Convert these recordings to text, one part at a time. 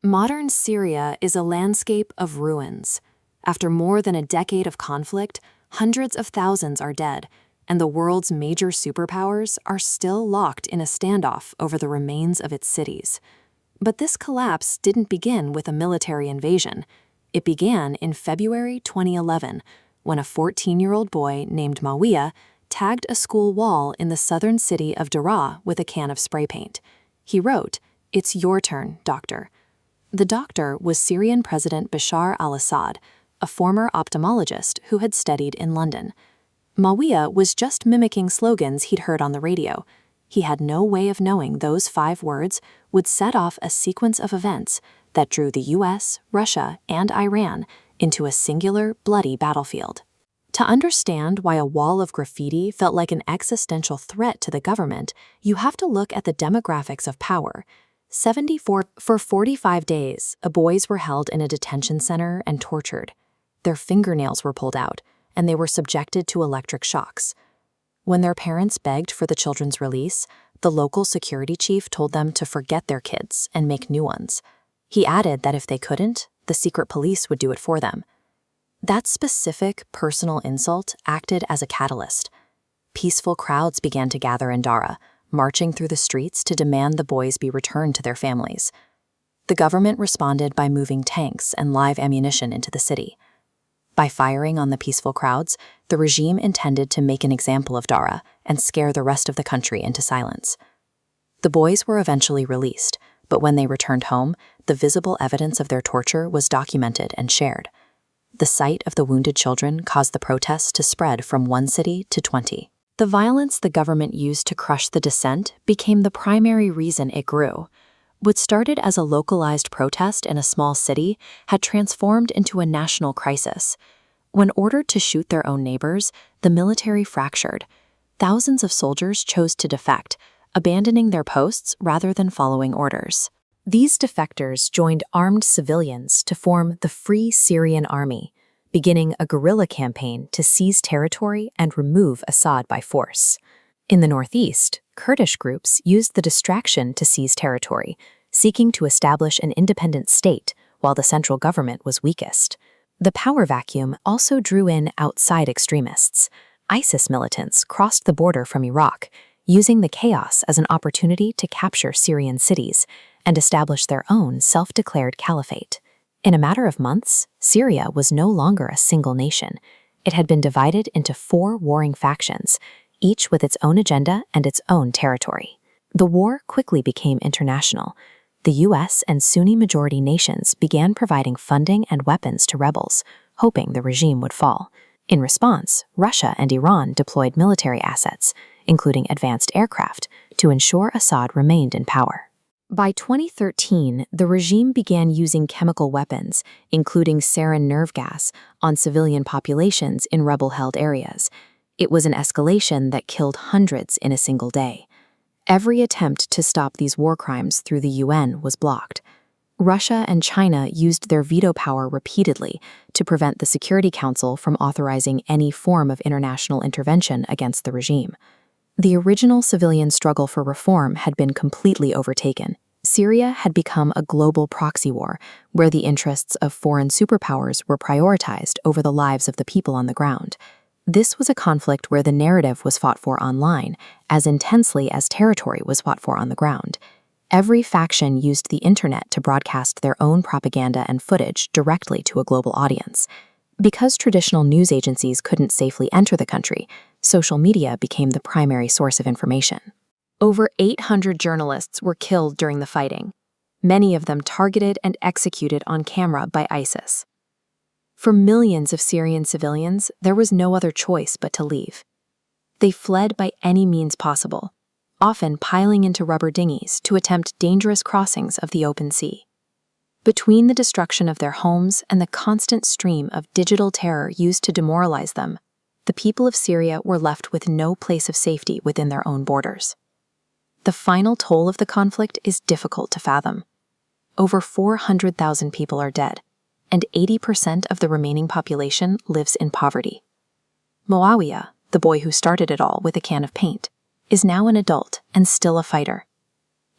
Modern Syria is a landscape of ruins. After more than a decade of conflict, hundreds of thousands are dead, and the world's major superpowers are still locked in a standoff over the remains of its cities. But this collapse didn't begin with a military invasion. It began in February 2011, when a 14-year-old boy named Mawiya tagged a school wall in the southern city of Daraa with a can of spray paint. He wrote, "It's your turn, doctor." The doctor was Syrian President Bashar al-Assad, a former ophthalmologist who had studied in London. Mawiya was just mimicking slogans he'd heard on the radio. He had no way of knowing those 5 words would set off a sequence of events that drew the US, Russia, and Iran into a singular, bloody battlefield. To understand why a wall of graffiti felt like an existential threat to the government, you have to look at the demographics of power. For 45 days, boys were held in a detention center and tortured. Their fingernails were pulled out, and they were subjected to electric shocks. When their parents begged for the children's release, the local security chief told them to forget their kids and make new ones. He added that if they couldn't, the secret police would do it for them. That specific, personal insult acted as a catalyst. Peaceful crowds began to gather in Daraa, marching through the streets to demand the boys be returned to their families. The government responded by moving tanks and live ammunition into the city. By firing on the peaceful crowds, the regime intended to make an example of Daraa and scare the rest of the country into silence. The boys were eventually released, but when they returned home, the visible evidence of their torture was documented and shared. The sight of the wounded children caused the protests to spread from one city to 20. The violence the government used to crush the dissent became the primary reason it grew. What started as a localized protest in a small city had transformed into a national crisis. When ordered to shoot their own neighbors, the military fractured. Thousands of soldiers chose to defect, abandoning their posts rather than following orders. These defectors joined armed civilians to form the Free Syrian Army, beginning a guerrilla campaign to seize territory and remove Assad by force. In the northeast, Kurdish groups used the distraction to seize territory, seeking to establish an independent state while the central government was weakest. The power vacuum also drew in outside extremists. ISIS militants crossed the border from Iraq, using the chaos as an opportunity to capture Syrian cities and establish their own self-declared caliphate. In a matter of months, Syria was no longer a single nation. It had been divided into 4 warring factions, each with its own agenda and its own territory. The war quickly became international. The US and Sunni-majority nations began providing funding and weapons to rebels, hoping the regime would fall. In response, Russia and Iran deployed military assets, including advanced aircraft, to ensure Assad remained in power. By 2013, the regime began using chemical weapons, including sarin nerve gas, on civilian populations in rebel-held areas. It was an escalation that killed hundreds in a single day. Every attempt to stop these war crimes through the UN was blocked. Russia and China used their veto power repeatedly to prevent the Security Council from authorizing any form of international intervention against the regime. The original civilian struggle for reform had been completely overtaken. Syria had become a global proxy war, where the interests of foreign superpowers were prioritized over the lives of the people on the ground. This was a conflict where the narrative was fought for online, as intensely as territory was fought for on the ground. Every faction used the internet to broadcast their own propaganda and footage directly to a global audience. Because traditional news agencies couldn't safely enter the country, social media became the primary source of information. Over 800 journalists were killed during the fighting, many of them targeted and executed on camera by ISIS. For millions of Syrian civilians, there was no other choice but to leave. They fled by any means possible, often piling into rubber dinghies to attempt dangerous crossings of the open sea. Between the destruction of their homes and the constant stream of digital terror used to demoralize them, the people of Syria were left with no place of safety within their own borders. The final toll of the conflict is difficult to fathom. Over 400,000 people are dead, and 80% of the remaining population lives in poverty. Muawiyah, the boy who started it all with a can of paint, is now an adult and still a fighter.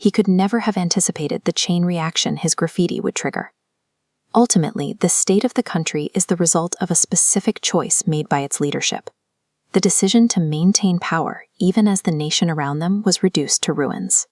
he could never have anticipated the chain reaction his graffiti would trigger. Ultimately, the state of the country is the result of a specific choice made by its leadership. The decision to maintain power even as the nation around them was reduced to ruins.